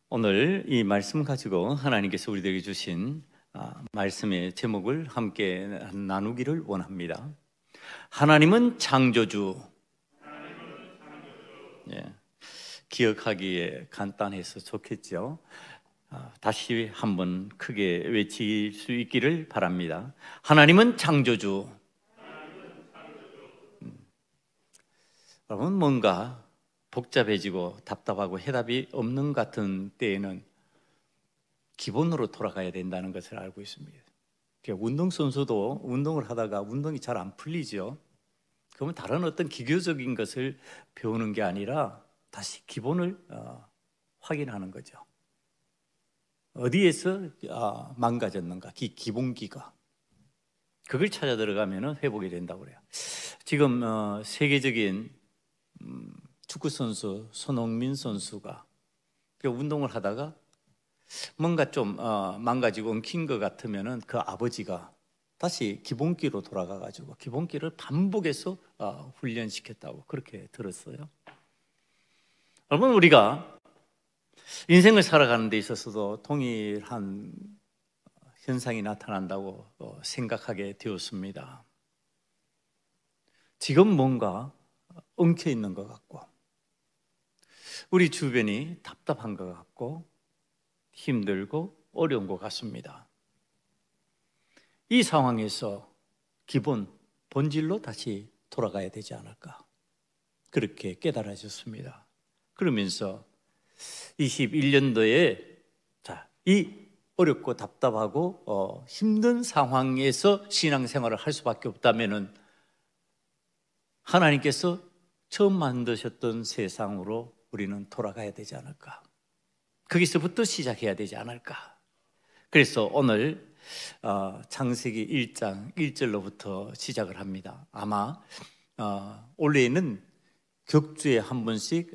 오늘 이 말씀 가지고 하나님께서 우리들에게 주신 말씀의 제목을 함께 나누기를 원합니다. 하나님은 창조주. 기억하기에 간단해서 좋겠죠. 다시 한번 크게 외칠 수 있기를 바랍니다. 하나님은 창조주. 여러분, 뭔가 복잡해지고 답답하고 해답이 없는 같은 때에는 기본으로 돌아가야 된다는 것을 알고 있습니다. 운동선수도 운동을 하다가 운동이 잘 안 풀리죠. 그러면 다른 어떤 기교적인 것을 배우는 게 아니라 다시 기본을 확인하는 거죠. 어디에서 망가졌는가, 기본기가. 그걸 찾아 들어가면 회복이 된다고 그래요. 지금 세계적인 축구선수 손흥민 선수가 운동을 하다가 뭔가 좀 망가지고 엉킨 것 같으면 그 아버지가 다시 기본기로 돌아가가지고 기본기를 반복해서 훈련시켰다고 그렇게 들었어요. 여러분, 우리가 인생을 살아가는 데 있어서도 동일한 현상이 나타난다고 생각하게 되었습니다. 지금 뭔가 엉켜 있는 것 같고 우리 주변이 답답한 것 같고 힘들고 어려운 것 같습니다. 이 상황에서 기본, 본질로 다시 돌아가야 되지 않을까, 그렇게 깨달아졌습니다. 그러면서 21년도에 이 어렵고 답답하고 힘든 상황에서 신앙생활을 할 수밖에 없다면은 하나님께서 처음 만드셨던 세상으로 우리는 돌아가야 되지 않을까, 거기서부터 시작해야 되지 않을까. 그래서 오늘 창세기 1장 1절로부터 시작을 합니다. 아마 올해는 격주에 한 번씩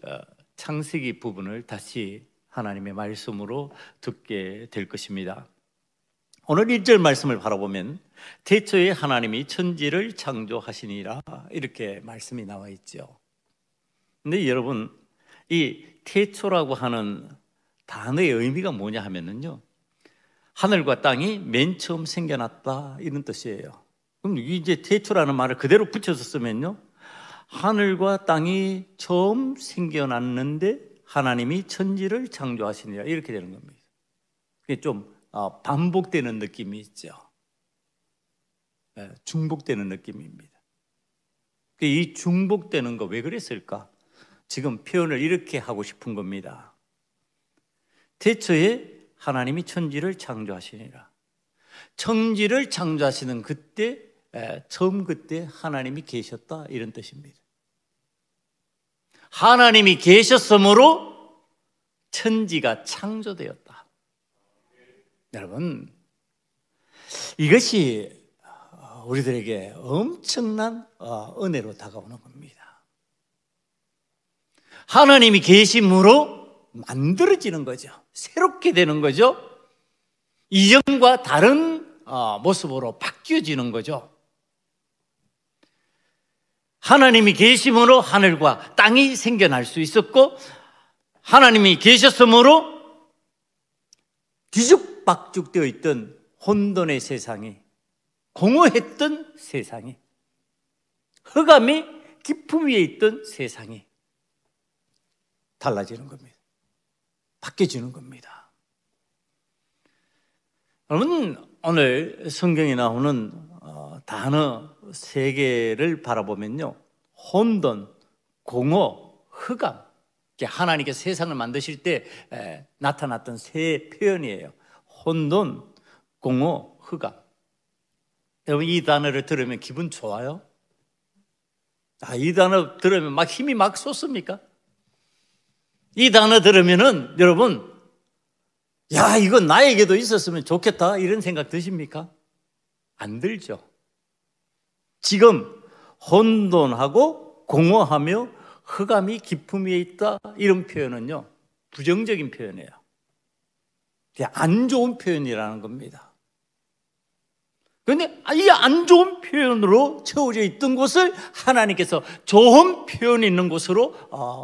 창세기 부분을 다시 하나님의 말씀으로 듣게 될 것입니다. 오늘 1절 말씀을 바라보면 태초에 하나님이 천지를 창조하시니라, 이렇게 말씀이 나와 있죠. 근데 여러분, 이 태초라고 하는 단어의 의미가 뭐냐 하면은요, 하늘과 땅이 맨 처음 생겨났다, 이런 뜻이에요. 그럼 이제 태초라는 말을 그대로 붙여서 쓰면요, 하늘과 땅이 처음 생겨났는데 하나님이 천지를 창조하시니라, 이렇게 되는 겁니다. 그게 좀 반복되는 느낌이 있죠. 중복되는 느낌입니다. 이 중복되는 거 왜 그랬을까? 지금 표현을 이렇게 하고 싶은 겁니다. 태초에 하나님이 천지를 창조하시니라. 천지를 창조하시는 그때, 처음 그때 하나님이 계셨다, 이런 뜻입니다. 하나님이 계셨으므로 천지가 창조되었다. 여러분, 이것이 우리들에게 엄청난 은혜로 다가오는 겁니다. 하나님이 계심으로 만들어지는 거죠. 새롭게 되는 거죠. 이전과 다른 모습으로 바뀌어지는 거죠. 하나님이 계심으로 하늘과 땅이 생겨날 수 있었고, 하나님이 계셨으므로 뒤죽박죽 되어 있던 혼돈의 세상이, 공허했던 세상이, 흑암이 깊음 위에 있던 세상이 달라지는 겁니다. 바뀌어지는 겁니다. 여러분, 오늘 성경에 나오는 단어 세 개를 바라보면요, 혼돈, 공허, 흑암, 하나님께서 세상을 만드실 때 나타났던 세 표현이에요. 혼돈, 공허, 흑암. 여러분, 이 단어를 들으면 기분 좋아요? 이 단어 들으면 막 힘이 막 솟습니까? 이 단어 들으면은 여러분, 야, 이건 나에게도 있었으면 좋겠다, 이런 생각 드십니까? 안 들죠. 지금 혼돈하고 공허하며 흑암이 깊음 위에 있다, 이런 표현은요, 부정적인 표현이에요. 안 좋은 표현이라는 겁니다. 그런데 이 안 좋은 표현으로 채워져 있던 곳을 하나님께서 좋은 표현이 있는 곳으로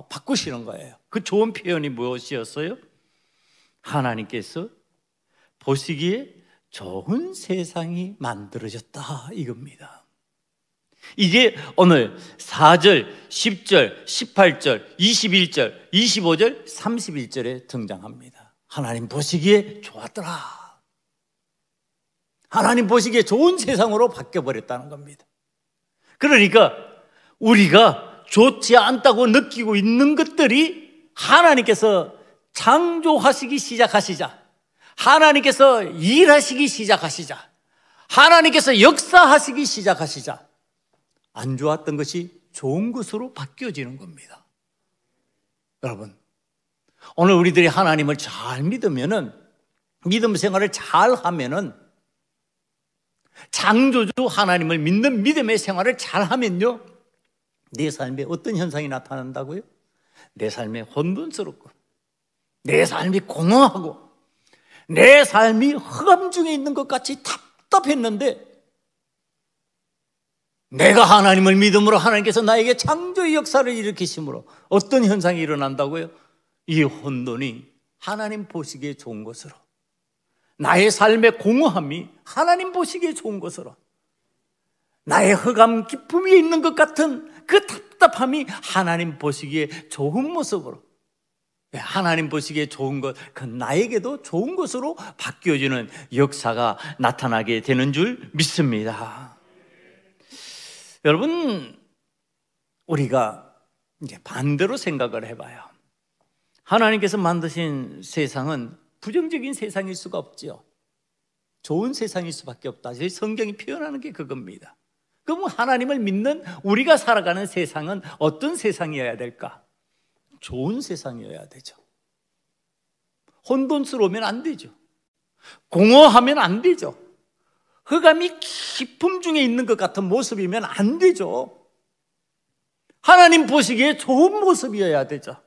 바꾸시는 거예요. 그 좋은 표현이 무엇이었어요? 하나님께서 보시기에 좋은 세상이 만들어졌다 이겁니다. 이게 오늘 4절, 10절, 18절, 21절, 25절, 31절에 등장합니다. 하나님 보시기에 좋았더라. 하나님 보시기에 좋은 세상으로 바뀌어버렸다는 겁니다. 그러니까 우리가 좋지 않다고 느끼고 있는 것들이 하나님께서 창조하시기 시작하시자, 하나님께서 일하시기 시작하시자, 하나님께서 역사하시기 시작하시자 안 좋았던 것이 좋은 것으로 바뀌어지는 겁니다. 여러분, 오늘 우리들이 하나님을 잘 믿으면은, 믿음 생활을 잘 하면은, 창조주 하나님을 믿는 믿음의 생활을 잘 하면요, 내 삶에 어떤 현상이 나타난다고요? 내 삶에 혼돈스럽고, 내 삶이 공허하고, 내 삶이 흑암 중에 있는 것 같이 답답했는데, 내가 하나님을 믿음으로 하나님께서 나에게 창조의 역사를 일으키심으로 어떤 현상이 일어난다고요? 이 혼돈이 하나님 보시기에 좋은 것으로, 나의 삶의 공허함이 하나님 보시기에 좋은 것으로, 나의 흑암 깊음 위에 있는 것 같은 그 답답함이 하나님 보시기에 좋은 모습으로, 하나님 보시기에 좋은 것, 그 나에게도 좋은 것으로 바뀌어지는 역사가 나타나게 되는 줄 믿습니다. 여러분, 우리가 이제 반대로 생각을 해봐요. 하나님께서 만드신 세상은 부정적인 세상일 수가 없죠. 좋은 세상일 수밖에 없다. 성경이 표현하는 게 그겁니다. 그럼 하나님을 믿는 우리가 살아가는 세상은 어떤 세상이어야 될까? 좋은 세상이어야 되죠. 혼돈스러우면 안 되죠. 공허하면 안 되죠. 흑암이 깊음 중에 있는 것 같은 모습이면 안 되죠. 하나님 보시기에 좋은 모습이어야 되죠.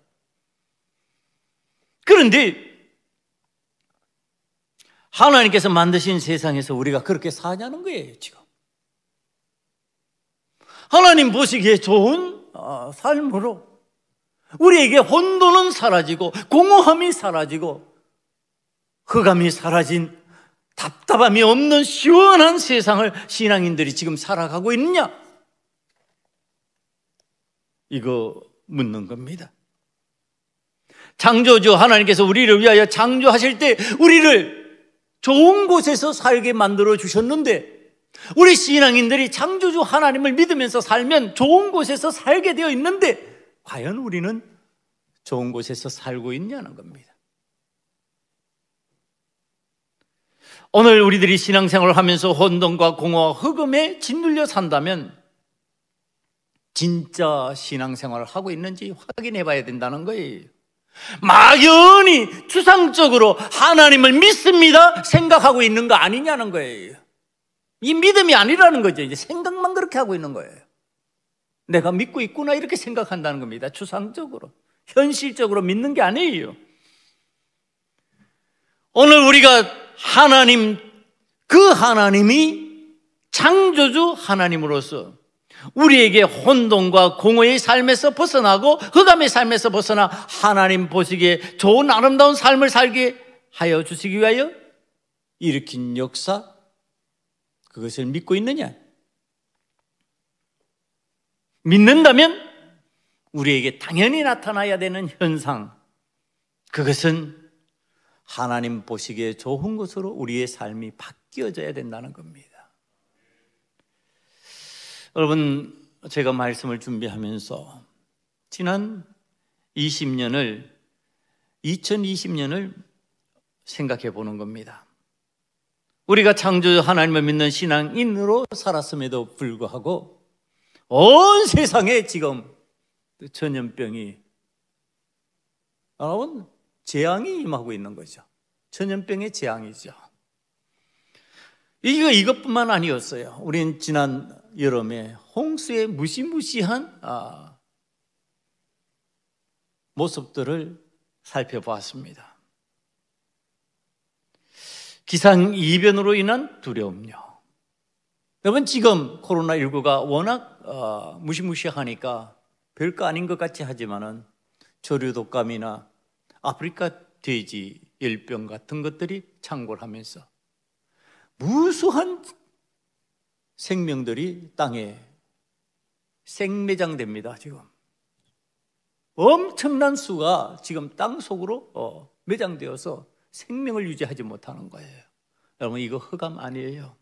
그런데 하나님께서 만드신 세상에서 우리가 그렇게 사냐는 거예요, 지금. 하나님 보시기에 좋은 삶으로 우리에게 혼돈은 사라지고 공허함이 사라지고 흑암이 사라진 답답함이 없는 시원한 세상을 신앙인들이 지금 살아가고 있느냐? 이거 묻는 겁니다. 창조주 하나님께서 우리를 위하여 창조하실 때 우리를 좋은 곳에서 살게 만들어 주셨는데, 우리 신앙인들이 창조주 하나님을 믿으면서 살면 좋은 곳에서 살게 되어 있는데, 과연 우리는 좋은 곳에서 살고 있냐는 겁니다. 오늘 우리들이 신앙생활을 하면서 혼돈과 공허와 흑암에 짓눌려 산다면 진짜 신앙생활을 하고 있는지 확인해 봐야 된다는 거예요. 막연히 추상적으로 하나님을 믿습니다 생각하고 있는 거 아니냐는 거예요. 이 믿음이 아니라는 거죠. 이제 생각만 그렇게 하고 있는 거예요. 내가 믿고 있구나 이렇게 생각한다는 겁니다. 추상적으로, 현실적으로 믿는 게 아니에요. 오늘 우리가 그 하나님이 창조주 하나님으로서 우리에게 혼돈과 공허의 삶에서 벗어나고 흑암의 삶에서 벗어나 하나님 보시기에 좋은 아름다운 삶을 살게 하여 주시기 위하여 일으킨 역사, 그것을 믿고 있느냐? 믿는다면 우리에게 당연히 나타나야 되는 현상, 그것은 하나님 보시기에 좋은 것으로 우리의 삶이 바뀌어져야 된다는 겁니다. 여러분, 제가 말씀을 준비하면서 지난 2020년을 생각해 보는 겁니다. 우리가 창조주 하나님을 믿는 신앙인으로 살았음에도 불구하고 온 세상에 지금 전염병이, 여러분, 재앙이 임하고 있는 거죠. 전염병의 재앙이죠. 이것뿐만 아니었어요. 우리는 지난 여름에 홍수의 무시무시한 모습들을 살펴보았습니다. 기상이변으로 인한 두려움요. 여러분, 지금 코로나19가 워낙 무시무시하니까 별거 아닌 것 같이 하지만은 조류 독감이나 아프리카 돼지 열병 같은 것들이 창궐하면서 무수한 생명들이 땅에 생매장됩니다. 지금 엄청난 수가 지금 땅 속으로 매장되어서 생명을 유지하지 못하는 거예요. 여러분, 이거 흑암 아니에요.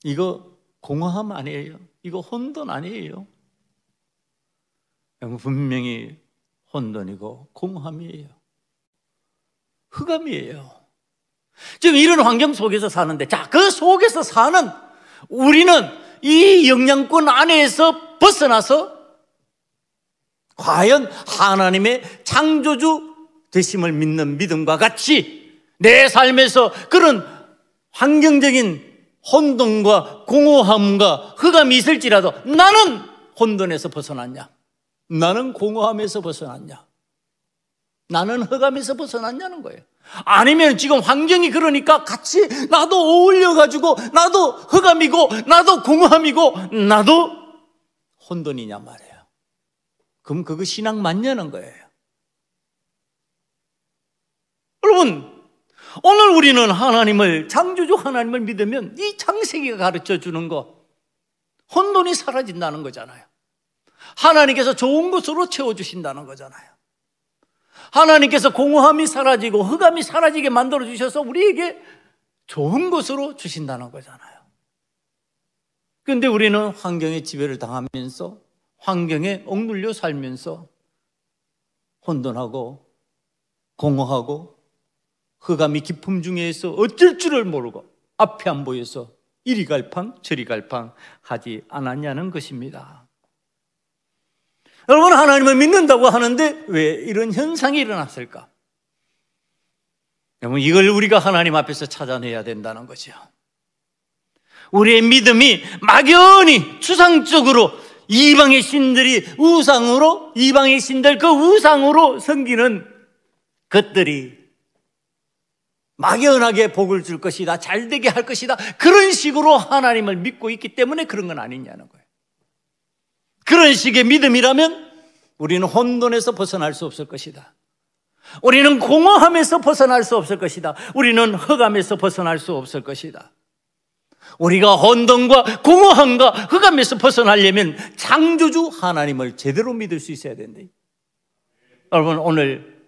이거 공허함 아니에요. 이거 혼돈 아니에요. 여러분, 분명히 혼돈이고 공허함이에요. 흑암이에요. 지금 이런 환경 속에서 사는데, 자, 그 속에서 사는 우리는 이 영향권 안에서 벗어나서 과연 하나님의 창조주 되심을 믿는 믿음과 같이 내 삶에서 그런 환경적인 혼돈과 공허함과 흑암이 있을지라도 나는 혼돈에서 벗어났냐? 나는 공허함에서 벗어났냐? 나는 흑암에서 벗어났냐는 거예요. 아니면 지금 환경이 그러니까 같이 나도 어울려가지고 나도 흑암이고 나도 공허함이고 나도 혼돈이냐 말이에요. 그럼 그거 신앙 맞냐는 거예요. 여러분, 오늘 우리는 하나님을, 창조주 하나님을 믿으면 이 창세기가 가르쳐 주는 거, 혼돈이 사라진다는 거잖아요. 하나님께서 좋은 것으로 채워주신다는 거잖아요. 하나님께서 공허함이 사라지고 흑암이 사라지게 만들어 주셔서 우리에게 좋은 것으로 주신다는 거잖아요. 그런데 우리는 환경의 지배를 당하면서 환경에 억눌려 살면서 혼돈하고 공허하고 흑암이 깊음 중에서 어쩔 줄을 모르고 앞에 안 보여서 이리 갈팡 저리 갈팡 하지 않았냐는 것입니다. 여러분, 하나님을 믿는다고 하는데 왜 이런 현상이 일어났을까? 여러분, 이걸 우리가 하나님 앞에서 찾아내야 된다는 거죠. 우리의 믿음이 막연히 추상적으로 이방의 신들이 우상으로, 이방의 신들 그 우상으로 섬기는 것들이 막연하게 복을 줄 것이다, 잘되게 할 것이다, 그런 식으로 하나님을 믿고 있기 때문에 그런 건 아니냐는 거예요. 그런 식의 믿음이라면 우리는 혼돈에서 벗어날 수 없을 것이다. 우리는 공허함에서 벗어날 수 없을 것이다. 우리는 흑암에서 벗어날 수 없을 것이다. 우리가 혼돈과 공허함과 흑암에서 벗어나려면 창조주 하나님을 제대로 믿을 수 있어야 된다. 여러분, 오늘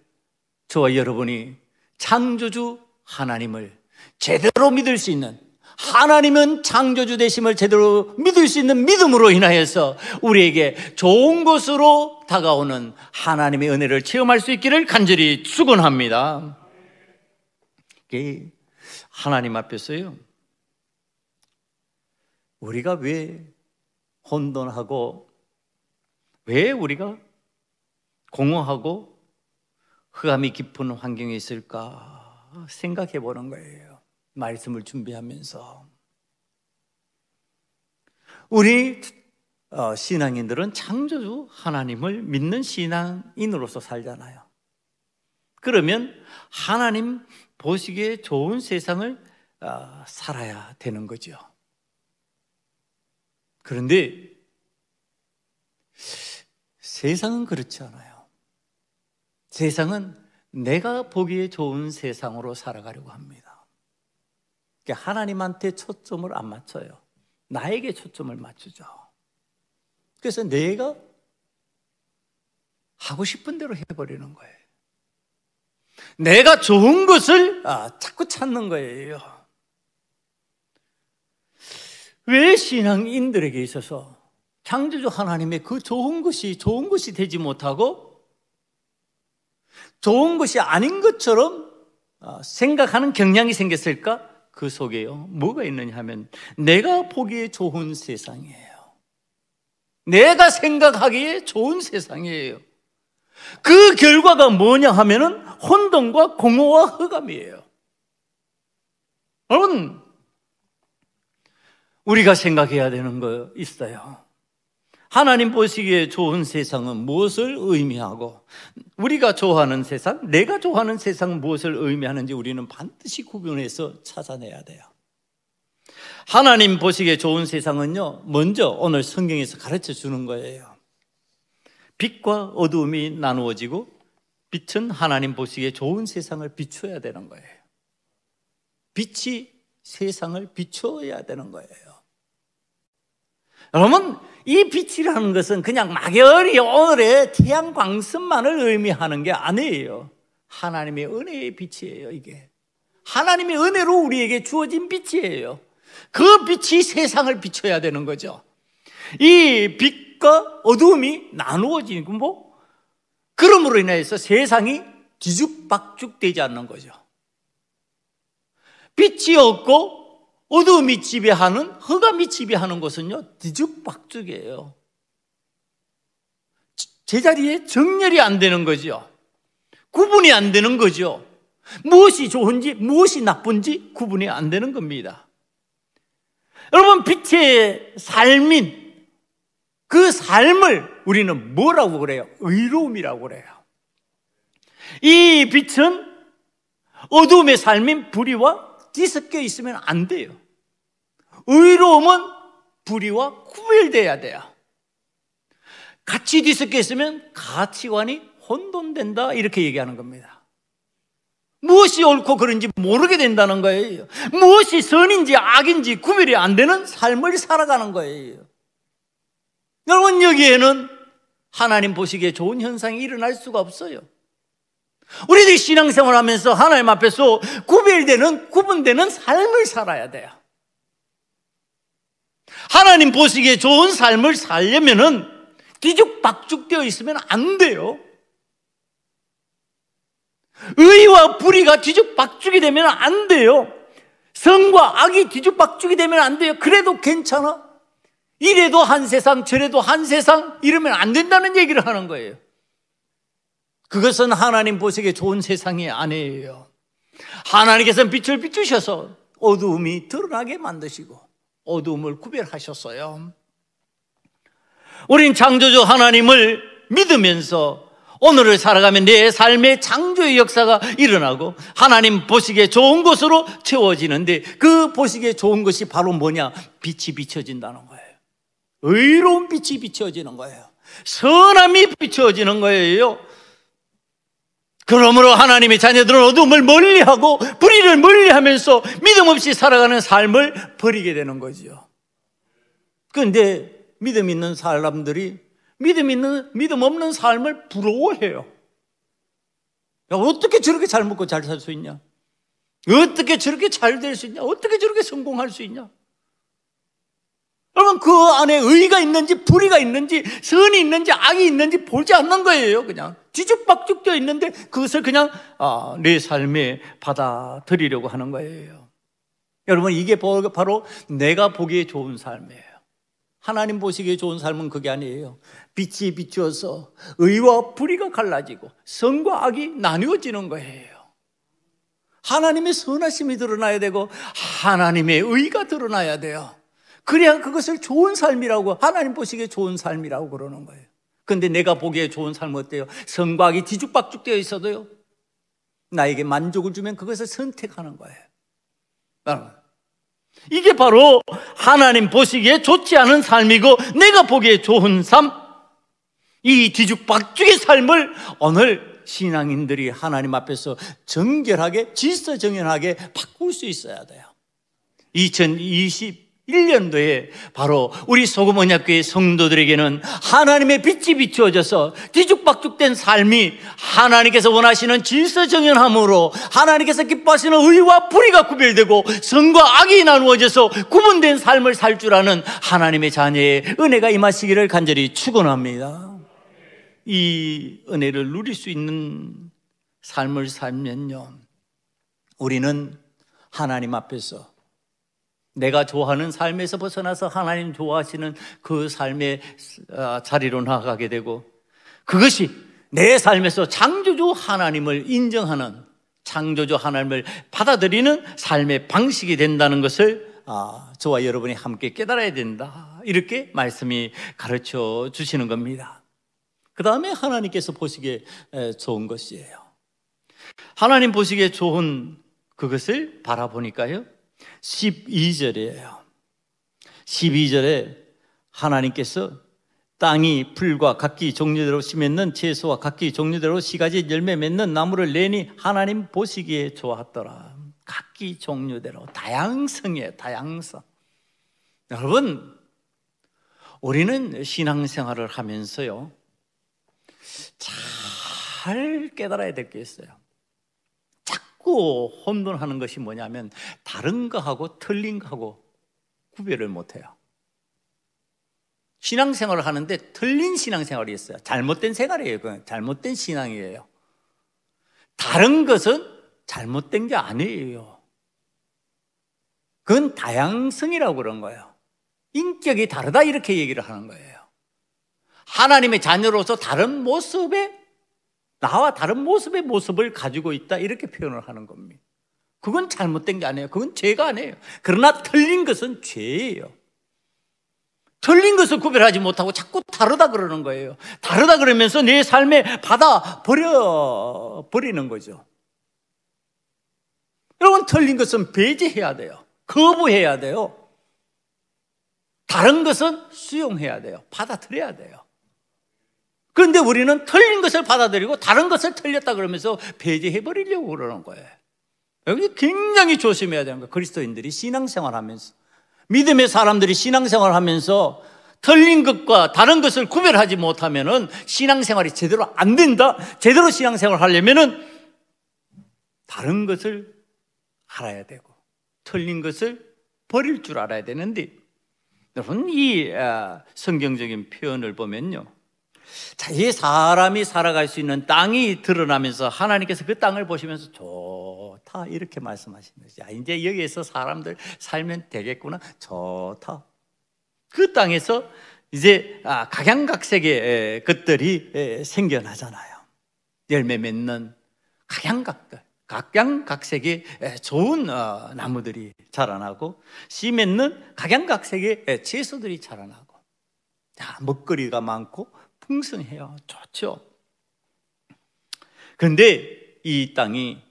저와 여러분이 창조주 하나님을 제대로 믿을 수 있는, 하나님은 창조주 되심을 제대로 믿을 수 있는 믿음으로 인하여서 우리에게 좋은 것으로 다가오는 하나님의 은혜를 체험할 수 있기를 간절히 축원합니다. 하나님 앞에서요, 우리가 왜 혼돈하고 왜 우리가 공허하고 흑암이 깊은 환경에 있을까 생각해 보는 거예요. 말씀을 준비하면서 우리 신앙인들은 창조주 하나님을 믿는 신앙인으로서 살잖아요. 그러면 하나님 보시기에 좋은 세상을 살아야 되는 거죠. 그런데 세상은 그렇지 않아요. 세상은 내가 보기에 좋은 세상으로 살아가려고 합니다. 그러니까 하나님한테 초점을 안 맞춰요. 나에게 초점을 맞추죠. 그래서 내가 하고 싶은 대로 해버리는 거예요. 내가 좋은 것을 자꾸 찾는 거예요. 왜 신앙인들에게 있어서 창조주 하나님의 그 좋은 것이 되지 못하고 좋은 것이 아닌 것처럼 생각하는 경향이 생겼을까? 그 속에요, 뭐가 있느냐 하면 내가 보기에 좋은 세상이에요. 내가 생각하기에 좋은 세상이에요. 그 결과가 뭐냐 하면은 혼돈과 공허와 흑암이에요. 여러분, 우리가 생각해야 되는 거 있어요. 하나님 보시기에 좋은 세상은 무엇을 의미하고 우리가 좋아하는 세상, 내가 좋아하는 세상은 무엇을 의미하는지 우리는 반드시 구분해서 찾아내야 돼요. 하나님 보시기에 좋은 세상은요, 먼저 오늘 성경에서 가르쳐 주는 거예요. 빛과 어두움이 나누어지고 빛은 하나님 보시기에 좋은 세상을 비춰야 되는 거예요. 빛이 세상을 비춰야 되는 거예요. 여러분, 이 빛이라는 것은 그냥 막연히 오늘의 태양 광선만을 의미하는 게 아니에요. 하나님의 은혜의 빛이에요. 이게 하나님의 은혜로 우리에게 주어진 빛이에요. 그 빛이 세상을 비춰야 되는 거죠. 이 빛과 어두움이 나누어지고 그러므로 인해서 세상이 뒤죽박죽되지 않는 거죠. 빛이 없고 어두움이 지배하는, 흑암이 지배하는 것은요, 뒤죽박죽이에요. 제자리에 정렬이 안 되는 거죠. 구분이 안 되는 거죠. 무엇이 좋은지 무엇이 나쁜지 구분이 안 되는 겁니다. 여러분, 빛의 삶인 그 삶을 우리는 뭐라고 그래요? 의로움이라고 그래요. 이 빛은 어두움의 삶인 불의와 뒤섞여 있으면 안 돼요. 의로움은 불의와 구별돼야 돼요. 같이 뒤섞여 있으면 가치관이 혼돈된다, 이렇게 얘기하는 겁니다. 무엇이 옳고 그른지 모르게 된다는 거예요. 무엇이 선인지 악인지 구별이 안 되는 삶을 살아가는 거예요. 여러분, 여기에는 하나님 보시기에 좋은 현상이 일어날 수가 없어요. 우리들이 신앙생활을 하면서 하나님 앞에서 구분되는 삶을 살아야 돼요. 하나님 보시기에 좋은 삶을 살려면은 뒤죽박죽되어 있으면 안 돼요. 의와 불의가 뒤죽박죽이 되면 안 돼요. 선과 악이 뒤죽박죽이 되면 안 돼요. 그래도 괜찮아. 이래도 한 세상, 저래도 한 세상, 이러면 안 된다는 얘기를 하는 거예요. 그것은 하나님 보시기에 좋은 세상이 아니에요. 하나님께서는 빛을 비추셔서 어두움이 드러나게 만드시고 어두움을 구별하셨어요. 우린 창조주 하나님을 믿으면서 오늘을 살아가면 내 삶의 창조의 역사가 일어나고 하나님 보시기에 좋은 것으로 채워지는데, 그 보시기에 좋은 것이 바로 뭐냐? 빛이 비춰진다는 거예요. 의로운 빛이 비춰지는 거예요. 선함이 비춰지는 거예요. 그러므로 하나님의 자녀들은 어둠을 멀리하고 불의를 멀리하면서 믿음 없이 살아가는 삶을 버리게 되는 거죠. 그런데 믿음 있는 사람들이 믿음 없는 삶을 부러워해요. 야, 어떻게 저렇게 잘 먹고 잘 살 수 있냐? 어떻게 저렇게 잘 될 수 있냐? 어떻게 저렇게 성공할 수 있냐? 여러분, 그 안에 의가 있는지 불의가 있는지 선이 있는지 악이 있는지 보지 않는 거예요. 그냥 뒤죽박죽되어 있는데 그것을 그냥 내 삶에 받아들이려고 하는 거예요. 여러분, 이게 바로 내가 보기에 좋은 삶이에요. 하나님 보시기에 좋은 삶은 그게 아니에요. 빛이 비추어서 의와 불의가 갈라지고 선과 악이 나뉘어지는 거예요. 하나님의 선하심이 드러나야 되고 하나님의 의가 드러나야 돼요. 그래야 그것을 좋은 삶이라고, 하나님 보시기에 좋은 삶이라고 그러는 거예요. 그런데 내가 보기에 좋은 삶은 어때요? 선과 악이 뒤죽박죽되어 있어도요, 나에게 만족을 주면 그것을 선택하는 거예요. 여러분, 이게 바로 하나님 보시기에 좋지 않은 삶이고 내가 보기에 좋은 삶, 이 뒤죽박죽의 삶을 오늘 신앙인들이 하나님 앞에서 정결하게, 질서정연하게 바꿀 수 있어야 돼요. 2021년도에 바로 우리 소금언약교회 성도들에게는 하나님의 빛이 비추어져서 뒤죽박죽된 삶이 하나님께서 원하시는 질서정연함으로 하나님께서 기뻐하시는 의와 불의가 구별되고 선과 악이 나누어져서 구분된 삶을 살 줄 아는 하나님의 자녀의 은혜가 임하시기를 간절히 축원합니다. 이 은혜를 누릴 수 있는 삶을 살면요, 우리는 하나님 앞에서 내가 좋아하는 삶에서 벗어나서 하나님 좋아하시는 그 삶의 자리로 나아가게 되고, 그것이 내 삶에서 창조주 하나님을 인정하는, 창조주 하나님을 받아들이는 삶의 방식이 된다는 것을 저와 여러분이 함께 깨달아야 된다, 이렇게 말씀이 가르쳐 주시는 겁니다. 그 다음에 하나님께서 보시기에 좋은 것이에요. 하나님 보시기에 좋은 그것을 바라보니까요, 12절이에요. 12절에 하나님께서 땅이 풀과 각기 종류대로 씨 맺는 채소와 각기 종류대로 씨가지 열매 맺는 나무를 내니 하나님 보시기에 좋았더라. 각기 종류대로, 다양성이에요. 다양성. 여러분, 우리는 신앙생활을 하면서요, 잘 깨달아야 될 게 있어요. 자꾸 혼돈하는 것이 뭐냐면 다른 거하고 틀린 거하고 구별을 못해요. 신앙생활을 하는데 틀린 신앙생활이 있어요. 잘못된 생활이에요. 그건 잘못된 신앙이에요. 다른 것은 잘못된 게 아니에요. 그건 다양성이라고 그런 거예요. 인격이 다르다 이렇게 얘기를 하는 거예요. 하나님의 자녀로서 다른 모습의, 나와 다른 모습의 모습을 가지고 있다 이렇게 표현을 하는 겁니다. 그건 잘못된 게 아니에요. 그건 죄가 아니에요. 그러나 틀린 것은 죄예요. 틀린 것을 구별하지 못하고 자꾸 다르다 그러는 거예요. 다르다 그러면서 내 삶에 받아 버리는 거죠. 여러분, 틀린 것은 배제해야 돼요. 거부해야 돼요. 다른 것은 수용해야 돼요. 받아들여야 돼요. 그런데 우리는 틀린 것을 받아들이고 다른 것을 틀렸다 그러면서 배제해버리려고 그러는 거예요. 여기 굉장히 조심해야 되는 거예요. 그리스도인들이 신앙생활하면서, 믿음의 사람들이 신앙생활하면서 틀린 것과 다른 것을 구별하지 못하면은 신앙생활이 제대로 안 된다. 제대로 신앙생활을 하려면은 다른 것을 알아야 되고 틀린 것을 버릴 줄 알아야 되는데, 여러분, 이 성경적인 표현을 보면요, 자, 이 사람이 살아갈 수 있는 땅이 드러나면서 하나님께서 그 땅을 보시면서 좋다 이렇게 말씀하시면서, 야, 이제 여기에서 사람들 살면 되겠구나, 좋다. 그 땅에서 이제 각양각색의 것들이 생겨나잖아요. 열매 맺는 각양각들, 각양각색의 좋은 나무들이 자라나고, 씨 맺는 각양각색의 채소들이 자라나고, 자, 먹거리가 많고 풍성해요. 좋죠. 그런데 이 땅이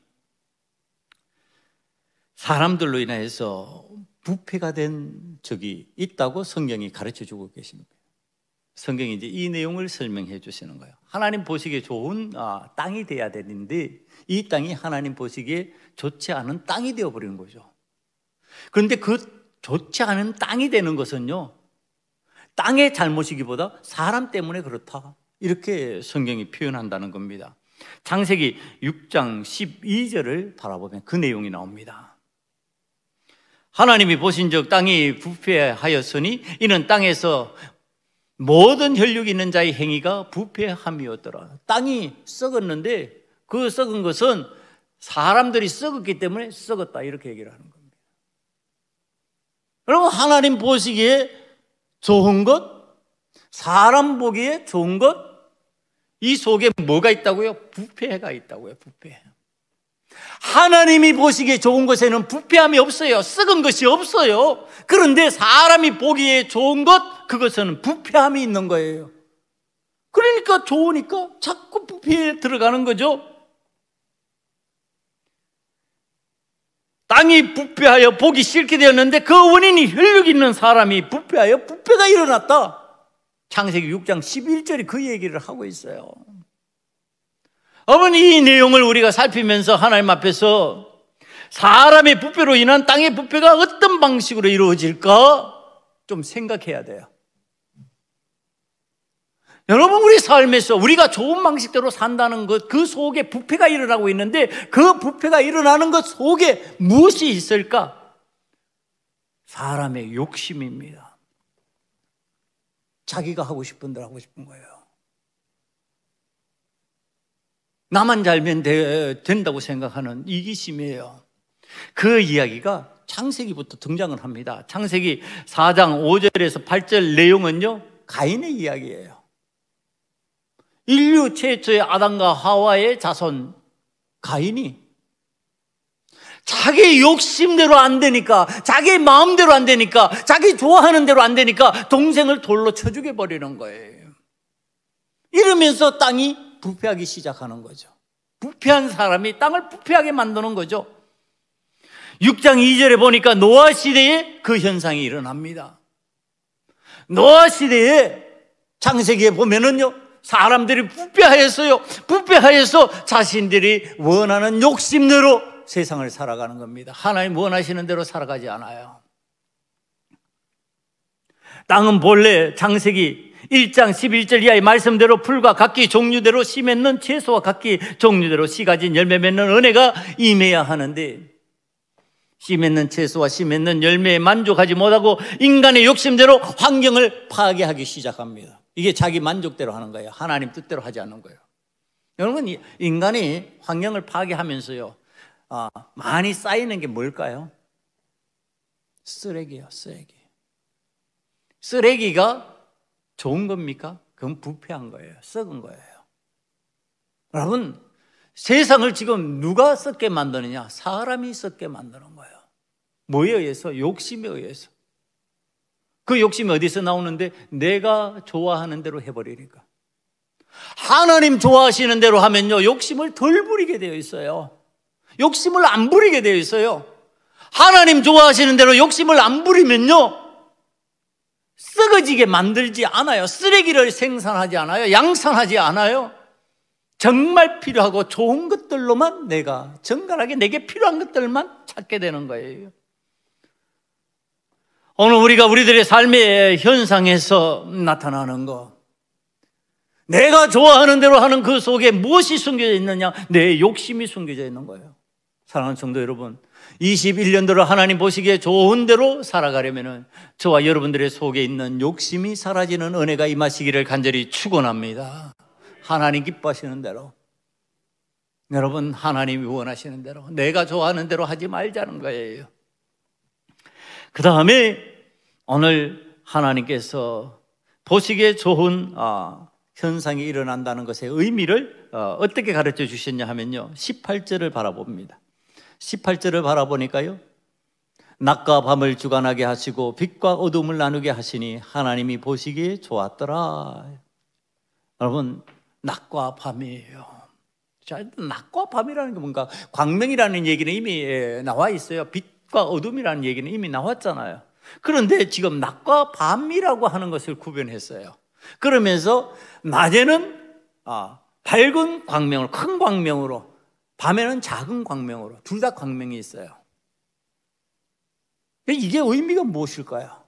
사람들로 인해서 부패가 된 적이 있다고 성경이 가르쳐주고 계십니다. 성경이 이제 이 내용을 설명해 주시는 거예요. 하나님 보시기에 좋은 땅이 돼야 되는데 이 땅이 하나님 보시기에 좋지 않은 땅이 되어버리는 거죠. 그런데 그 좋지 않은 땅이 되는 것은요, 땅의 잘못이기보다 사람 때문에 그렇다 이렇게 성경이 표현한다는 겁니다. 창세기 6장 12절을 바라보면 그 내용이 나옵니다. 하나님이 보신즉 땅이 부패하였으니 이는 땅에서 모든 혈육이 있는 자의 행위가 부패함이었더라. 땅이 썩었는데 그 썩은 것은 사람들이 썩었기 때문에 썩었다 이렇게 얘기를 하는 겁니다. 여러분, 하나님 보시기에 좋은 것, 사람 보기에 좋은 것, 이 속에 뭐가 있다고요? 부패가 있다고요. 부패. 하나님이 보시기에 좋은 것에는 부패함이 없어요. 썩은 것이 없어요. 그런데 사람이 보기에 좋은 것, 그것은 부패함이 있는 거예요. 그러니까 좋으니까 자꾸 부패에 들어가는 거죠. 땅이 부패하여 보기 싫게 되었는데 그 원인이 혈육 있는 사람이 부패하여 부패가 일어났다. 창세기 6장 11절이 그 얘기를 하고 있어요. 어머니, 이 내용을 우리가 살피면서 하나님 앞에서 사람의 부패로 인한 땅의 부패가 어떤 방식으로 이루어질까 좀 생각해야 돼요. 여러분, 우리 삶에서 우리가 좋은 방식대로 산다는 것, 그 속에 부패가 일어나고 있는데 그 부패가 일어나는 것 속에 무엇이 있을까? 사람의 욕심입니다. 자기가 하고 싶은 대로 하고 싶은 거예요. 나만 잘면 된다고 생각하는 이기심이에요. 그 이야기가 창세기부터 등장을 합니다. 창세기 4장 5절에서 8절 내용은요, 가인의 이야기예요. 인류 최초의 아담과 하와의 자손 가인이 자기 욕심대로 안 되니까, 자기 마음대로 안 되니까, 자기 좋아하는 대로 안 되니까 동생을 돌로 쳐 죽여버리는 거예요. 이러면서 땅이 부패하기 시작하는 거죠. 부패한 사람이 땅을 부패하게 만드는 거죠. 6장 2절에 보니까 노아 시대에 그 현상이 일어납니다. 노아 시대에 창세기에 보면은요, 사람들이 부패하여서 자신들이 원하는 욕심대로 세상을 살아가는 겁니다. 하나님 원하시는 대로 살아가지 않아요. 땅은 본래 창세기 1장 11절 이하의 말씀대로 풀과 각기 종류대로 씨 맺는 채소와 각기 종류대로 씨 가진 열매 맺는 은혜가 임해야 하는데, 씨 맺는 채소와 씨 맺는 열매에 만족하지 못하고 인간의 욕심대로 환경을 파괴하기 시작합니다. 이게 자기 만족대로 하는 거예요. 하나님 뜻대로 하지 않는 거예요. 여러분, 인간이 환경을 파괴하면서요, 많이 쌓이는 게 뭘까요? 쓰레기예요, 쓰레기. 쓰레기가 좋은 겁니까? 그건 부패한 거예요. 썩은 거예요. 여러분, 세상을 지금 누가 썩게 만드느냐? 사람이 썩게 만드는 거예요. 뭐에 의해서? 욕심에 의해서. 그 욕심이 어디서 나오는데? 내가 좋아하는 대로 해버리니까. 하나님 좋아하시는 대로 하면요, 욕심을 덜 부리게 되어 있어요. 욕심을 안 부리게 되어 있어요. 하나님 좋아하시는 대로 욕심을 안 부리면요, 썩어지게 만들지 않아요. 쓰레기를 생산하지 않아요. 양산하지 않아요. 정말 필요하고 좋은 것들로만 내가 정갈하게 내게 필요한 것들만 찾게 되는 거예요. 오늘 우리가 우리들의 삶의 현상에서 나타나는 거, 내가 좋아하는 대로 하는 그 속에 무엇이 숨겨져 있느냐? 내 욕심이 숨겨져 있는 거예요. 사랑하는 성도 여러분, 21년도로 하나님 보시기에 좋은 대로 살아가려면 저와 여러분들의 속에 있는 욕심이 사라지는 은혜가 임하시기를 간절히 축원합니다. 하나님 기뻐하시는 대로, 여러분, 하나님이 원하시는 대로, 내가 좋아하는 대로 하지 말자는 거예요. 그 다음에 오늘 하나님께서 보시기에 좋은 현상이 일어난다는 것의 의미를 어떻게 가르쳐 주셨냐 하면요, 18절을 바라봅니다. 18절을 바라보니까요, 낮과 밤을 주관하게 하시고 빛과 어둠을 나누게 하시니 하나님이 보시기에 좋았더라. 여러분, 낮과 밤이에요. 자, 낮과 밤이라는 게 뭔가, 광명이라는 얘기는 이미 나와 있어요. 빛과 어둠이라는 얘기는 이미 나왔잖아요. 그런데 지금 낮과 밤이라고 하는 것을 구별했어요. 그러면서 낮에는 밝은 광명으로, 큰 광명으로, 밤에는 작은 광명으로, 둘 다 광명이 있어요. 이게 의미가 무엇일까요?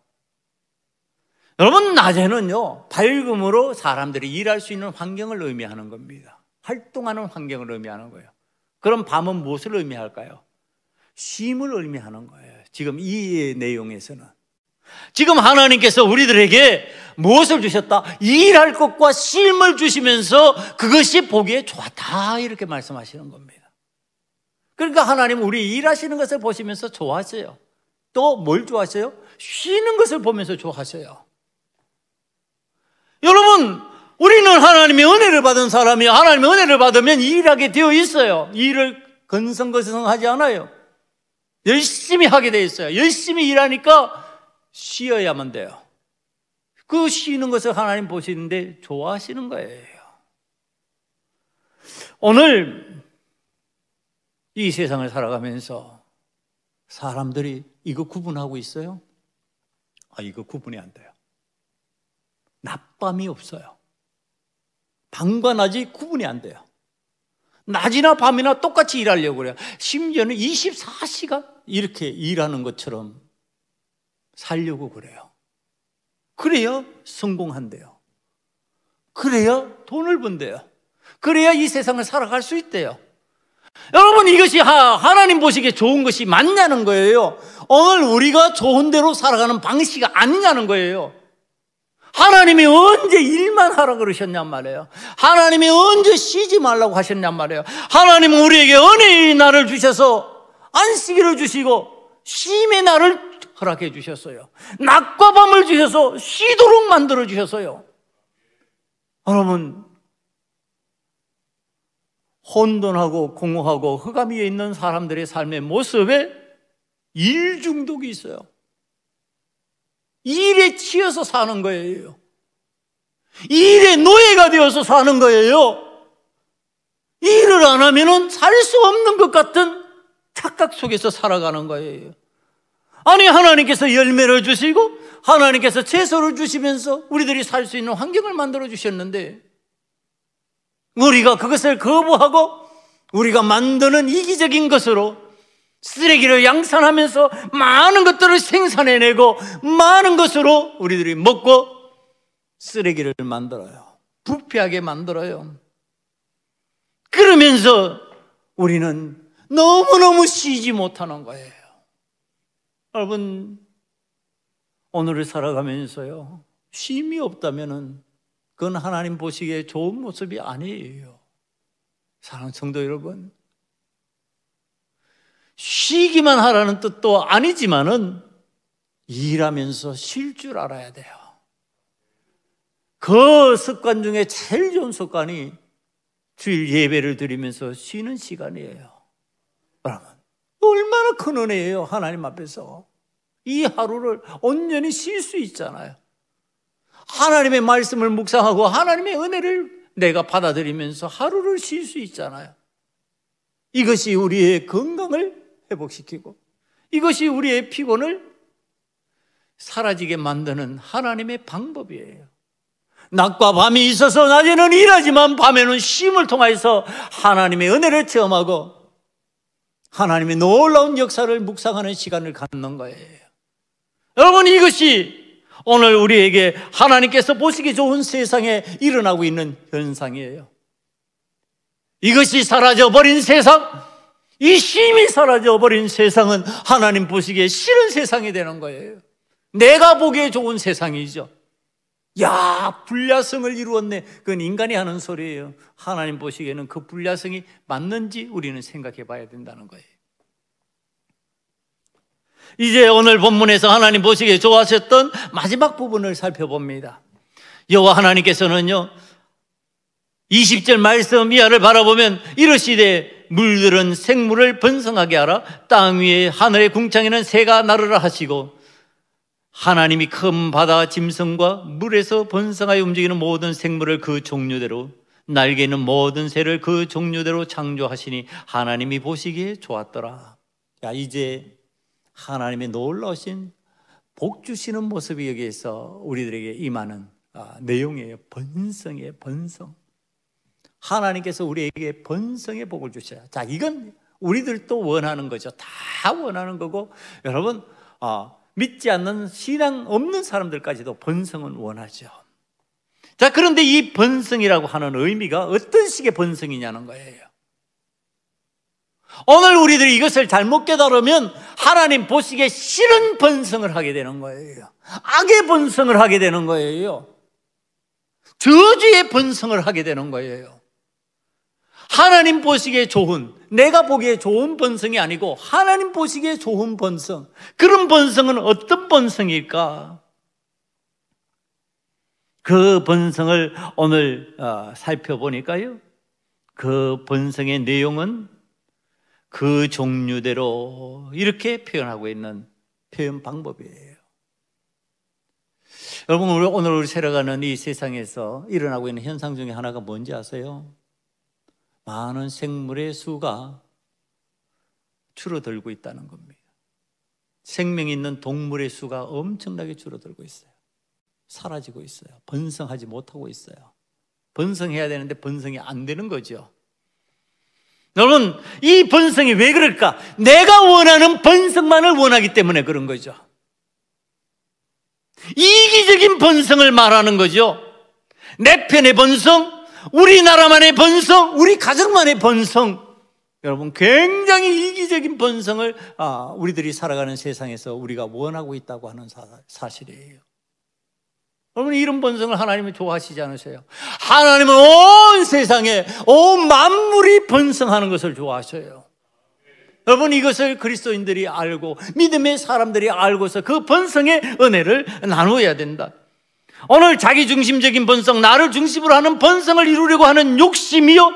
여러분, 낮에는요, 밝음으로 사람들이 일할 수 있는 환경을 의미하는 겁니다. 활동하는 환경을 의미하는 거예요. 그럼 밤은 무엇을 의미할까요? 쉼을 의미하는 거예요. 지금 이 내용에서는. 지금 하나님께서 우리들에게 무엇을 주셨다? 일할 것과 쉼을 주시면서 그것이 보기에 좋았다, 이렇게 말씀하시는 겁니다. 그러니까 하나님은 우리 일하시는 것을 보시면서 좋아하세요. 또 뭘 좋아하세요? 쉬는 것을 보면서 좋아하세요. 여러분, 우리는 하나님의 은혜를 받은 사람이에요. 하나님의 은혜를 받으면 일하게 되어 있어요. 일을 건성건성하지 않아요. 열심히 하게 되어 있어요. 열심히 일하니까 쉬어야만 돼요. 그 쉬는 것을 하나님 보시는데 좋아하시는 거예요. 오늘 이 세상을 살아가면서 사람들이 이거 구분하고 있어요? 이거 구분이 안 돼요. 낮밤이 없어요. 밤과 낮이 구분이 안 돼요. 낮이나 밤이나 똑같이 일하려고 그래요. 심지어는 24시간 이렇게 일하는 것처럼 살려고 그래요. 그래야 성공한대요. 그래야 돈을 번대요. 그래야 이 세상을 살아갈 수 있대요. 여러분, 이것이 하나님 보시기에 좋은 것이 맞냐는 거예요. 오늘 우리가 좋은 대로 살아가는 방식이 아니냐는 거예요. 하나님이 언제 일만 하라 그러셨냔 말이에요. 하나님이 언제 쉬지 말라고 하셨냔 말이에요. 하나님은 우리에게 은혜의 날을 주셔서 안식일을 주시고 쉼의 날을 허락해 주셨어요. 낮과 밤을 주셔서 쉬도록 만들어 주셨어요. 여러분, 혼돈하고 공허하고 흑암 위에 있는 사람들의 삶의 모습에 일 중독이 있어요. 일에 치여서 사는 거예요. 일의 노예가 되어서 사는 거예요. 일을 안 하면은 살 수 없는 것 같은 착각 속에서 살아가는 거예요. 아니, 하나님께서 열매를 주시고 하나님께서 채소를 주시면서 우리들이 살 수 있는 환경을 만들어 주셨는데, 우리가 그것을 거부하고 우리가 만드는 이기적인 것으로 쓰레기를 양산하면서 많은 것들을 생산해내고 많은 것으로 우리들이 먹고 쓰레기를 만들어요. 부패하게 만들어요. 그러면서 우리는 너무너무 쉬지 못하는 거예요. 여러분, 오늘을 살아가면서요, 쉼이 없다면은 그건 하나님 보시기에 좋은 모습이 아니에요. 사랑하는 성도 여러분, 쉬기만 하라는 뜻도 아니지만은 일하면서 쉴 줄 알아야 돼요. 그 습관 중에 제일 좋은 습관이 주일 예배를 드리면서 쉬는 시간이에요. 여러분, 얼마나 큰 은혜예요. 하나님 앞에서 이 하루를 온전히 쉴 수 있잖아요. 하나님의 말씀을 묵상하고 하나님의 은혜를 내가 받아들이면서 하루를 쉴 수 있잖아요. 이것이 우리의 건강을 회복시키고 이것이 우리의 피곤을 사라지게 만드는 하나님의 방법이에요. 낮과 밤이 있어서 낮에는 일하지만 밤에는 쉼을 통해서 하나님의 은혜를 체험하고 하나님의 놀라운 역사를 묵상하는 시간을 갖는 거예요. 여러분, 이것이 오늘 우리에게 하나님께서 보시기 좋은 세상에 일어나고 있는 현상이에요. 이것이 사라져버린 세상, 이 쉼이 사라져버린 세상은 하나님 보시기에 싫은 세상이 되는 거예요. 내가 보기에 좋은 세상이죠. 야, 불야성을 이루었네. 그건 인간이 하는 소리예요. 하나님 보시기에는 그 불야성이 맞는지 우리는 생각해 봐야 된다는 거예요. 이제 오늘 본문에서 하나님 보시기에 좋아하셨던 마지막 부분을 살펴봅니다. 여호와 하나님께서는요, 20절 말씀 이하를 바라보면 이르시되 물들은 생물을 번성하게 하라. 땅 위에 하늘의 궁창에는 새가 나르라 하시고, 하나님이 큰 바다 짐승과 물에서 번성하여 움직이는 모든 생물을 그 종류대로, 날개 있는 모든 새를 그 종류대로 창조하시니 하나님이 보시기에 좋았더라. 야, 이제 하나님의 놀라우신 복 주시는 모습이 여기에서 우리들에게 임하는 내용이에요. 번성이에요. 번성. 하나님께서 우리에게 번성의 복을 주셔요. 자, 이건 우리들도 원하는 거죠. 다 원하는 거고, 여러분, 믿지 않는 신앙 없는 사람들까지도 번성은 원하죠. 자, 그런데 이 번성이라고 하는 의미가 어떤 식의 번성이냐는 거예요. 오늘 우리들이 이것을 잘못 깨달으면 하나님 보시기에 싫은 번성을 하게 되는 거예요. 악의 번성을 하게 되는 거예요. 저주의 번성을 하게 되는 거예요. 하나님 보시기에 좋은, 내가 보기에 좋은 번성이 아니고 하나님 보시기에 좋은 번성, 그런 번성은 어떤 번성일까? 그 번성을 오늘 살펴보니까요, 그 번성의 내용은 그 종류대로 이렇게 표현하고 있는 표현 방법이에요. 여러분, 오늘 우리 살아가는 이 세상에서 일어나고 있는 현상 중에 하나가 뭔지 아세요? 많은 생물의 수가 줄어들고 있다는 겁니다. 생명 있는 동물의 수가 엄청나게 줄어들고 있어요. 사라지고 있어요. 번성하지 못하고 있어요. 번성해야 되는데 번성이 안 되는 거죠. 여러분, 이 번성이 왜 그럴까? 내가 원하는 번성만을 원하기 때문에 그런 거죠. 이기적인 번성을 말하는 거죠. 내 편의 번성, 우리나라만의 번성, 우리 가정만의 번성. 여러분, 굉장히 이기적인 번성을 우리들이 살아가는 세상에서 우리가 원하고 있다고 하는 사실이에요. 여러분, 이런 번성을 하나님은 좋아하시지 않으세요? 하나님은 온 세상에 온 만물이 번성하는 것을 좋아하셔요. 여러분, 이것을 그리스도인들이 알고 믿음의 사람들이 알고서 그 번성의 은혜를 나누어야 된다. 오늘 자기중심적인 번성, 나를 중심으로 하는 번성을 이루려고 하는 욕심이요,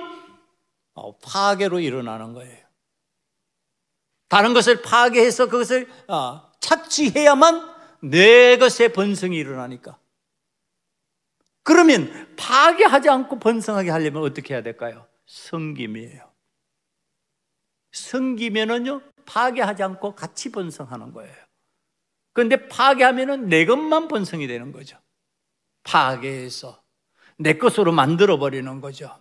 파괴로 일어나는 거예요. 다른 것을 파괴해서 그것을 착취해야만 내 것의 번성이 일어나니까. 그러면 파괴하지 않고 번성하게 하려면 어떻게 해야 될까요? 섬김이에요. 섬기면은요, 파괴하지 않고 같이 번성하는 거예요. 그런데 파괴하면은 내 것만 번성이 되는 거죠. 파괴해서 내 것으로 만들어버리는 거죠.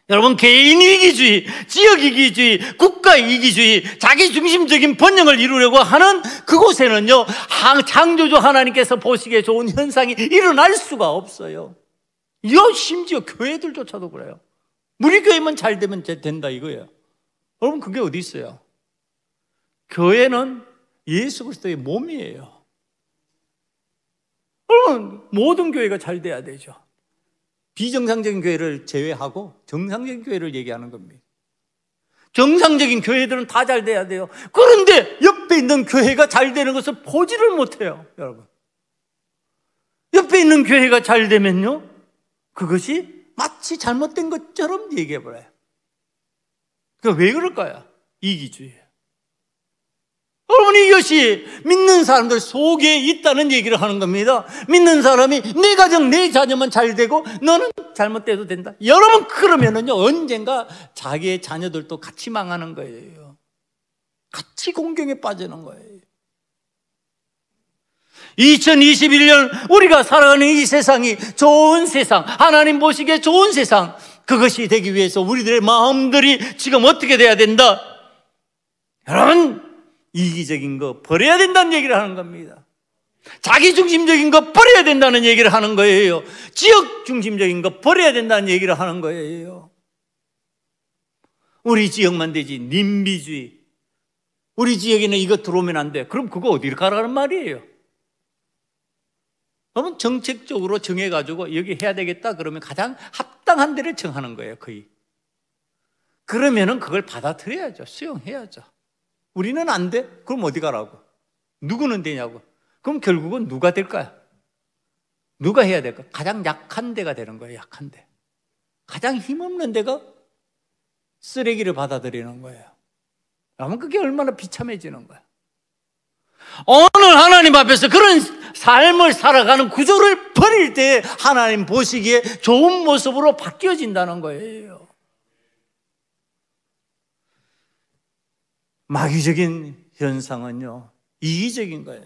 여러분, 개인 이기주의, 지역 이기주의, 국가 이기주의, 자기중심적인 번영을 이루려고 하는 그곳에는요, 창조주 하나님께서 보시기에 좋은 현상이 일어날 수가 없어요. 심지어 교회들조차도 그래요. 우리 교회만 잘 되면 된다 이거예요. 여러분, 그게 어디 있어요? 교회는 예수 그리스도의 몸이에요. 여러분, 모든 교회가 잘 돼야 되죠. 비정상적인 교회를 제외하고 정상적인 교회를 얘기하는 겁니다. 정상적인 교회들은 다 잘 돼야 돼요. 그런데 옆에 있는 교회가 잘 되는 것을 보지를 못해요, 여러분. 옆에 있는 교회가 잘 되면요, 그것이 마치 잘못된 것처럼 얘기해버려요. 그러니까 왜 그럴까요? 이기주의예요. 여러분, 이것이 믿는 사람들 속에 있다는 얘기를 하는 겁니다. 믿는 사람이 내 가정, 내 자녀만 잘 되고 너는 잘못돼도 된다. 여러분, 그러면은요, 언젠가 자기의 자녀들도 같이 망하는 거예요. 같이 공경에 빠지는 거예요. 2021년 우리가 살아가는 이 세상이 좋은 세상, 하나님 보시기에 좋은 세상, 그것이 되기 위해서 우리들의 마음들이 지금 어떻게 돼야 된다? 여러분, 이기적인 거 버려야 된다는 얘기를 하는 겁니다. 자기중심적인 거 버려야 된다는 얘기를 하는 거예요. 지역중심적인 거 버려야 된다는 얘기를 하는 거예요. 우리 지역만 되지, 님비주의. 우리 지역에는 이거 들어오면 안 돼. 그럼 그거 어디로 가라는 말이에요? 그러면 정책적으로 정해가지고 여기 해야 되겠다 그러면 가장 합당한 데를 정하는 거예요, 거의. 그러면은 그걸 받아들여야죠. 수용해야죠. 우리는 안 돼? 그럼 어디 가라고? 누구는 되냐고? 그럼 결국은 누가 될까요? 누가 해야 될까요? 가장 약한 데가 되는 거예요, 약한 데. 가장 힘없는 데가 쓰레기를 받아들이는 거예요. 그러면 그게 얼마나 비참해지는 거예요. 오늘 하나님 앞에서 그런 삶을 살아가는 구조를 버릴 때 하나님 보시기에 좋은 모습으로 바뀌어진다는 거예요. 마귀적인 현상은요, 이기적인 거예요.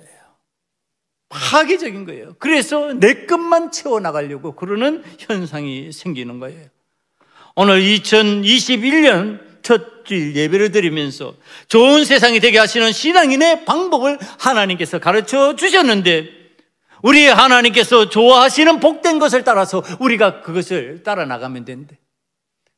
파괴적인 거예요. 그래서 내 것만 채워나가려고 그러는 현상이 생기는 거예요. 오늘 2021년 첫 주일 예배를 드리면서 좋은 세상이 되게 하시는 신앙인의 방법을 하나님께서 가르쳐 주셨는데, 우리 하나님께서 좋아하시는 복된 것을 따라서 우리가 그것을 따라 나가면 되는데,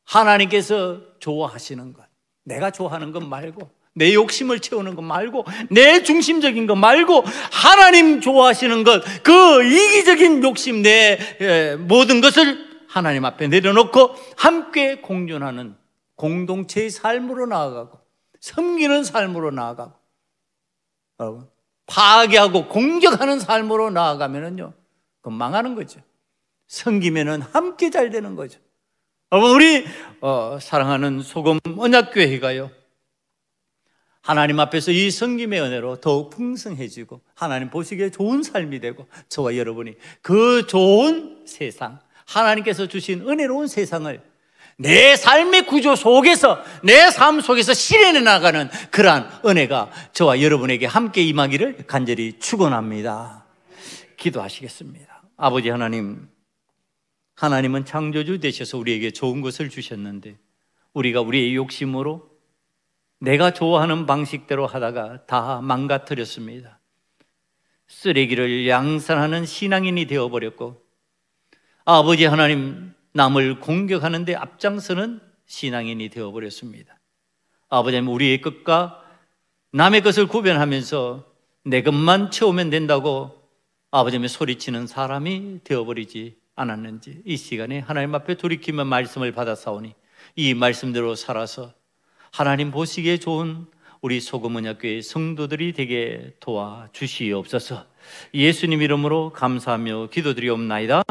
하나님께서 좋아하시는 것, 내가 좋아하는 것 말고, 내 욕심을 채우는 것 말고, 내 중심적인 것 말고, 하나님 좋아하시는 것, 그 이기적인 욕심, 내 모든 것을 하나님 앞에 내려놓고 함께 공존하는 공동체의 삶으로 나아가고, 섬기는 삶으로 나아가고, 여러분, 파괴하고 공격하는 삶으로 나아가면은요, 그건 망하는 거죠. 섬기면은 함께 잘 되는 거죠. 여러분, 우리 사랑하는 소금 언약교회가요, 하나님 앞에서 이 섬김의 은혜로 더욱 풍성해지고 하나님 보시기에 좋은 삶이 되고, 저와 여러분이 그 좋은 세상, 하나님께서 주신 은혜로운 세상을 내 삶의 구조 속에서, 내 삶 속에서 실현해 나가는 그러한 은혜가 저와 여러분에게 함께 임하기를 간절히 축원합니다. 기도하시겠습니다. 아버지 하나님, 하나님은 창조주 되셔서 우리에게 좋은 것을 주셨는데, 우리가 우리의 욕심으로 내가 좋아하는 방식대로 하다가 다 망가뜨렸습니다. 쓰레기를 양산하는 신앙인이 되어버렸고, 아버지 하나님, 남을 공격하는 데 앞장서는 신앙인이 되어버렸습니다. 아버지 하나님, 우리의 것과 남의 것을 구별하면서 내 것만 채우면 된다고 아버지 하나님 소리치는 사람이 되어버리지 않았는지, 이 시간에 하나님 앞에 돌이키며 말씀을 받아사오니 이 말씀대로 살아서 하나님 보시기에 좋은 우리 소금언약교회 성도들이 되게 도와주시옵소서. 예수님 이름으로 감사하며 기도드리옵나이다.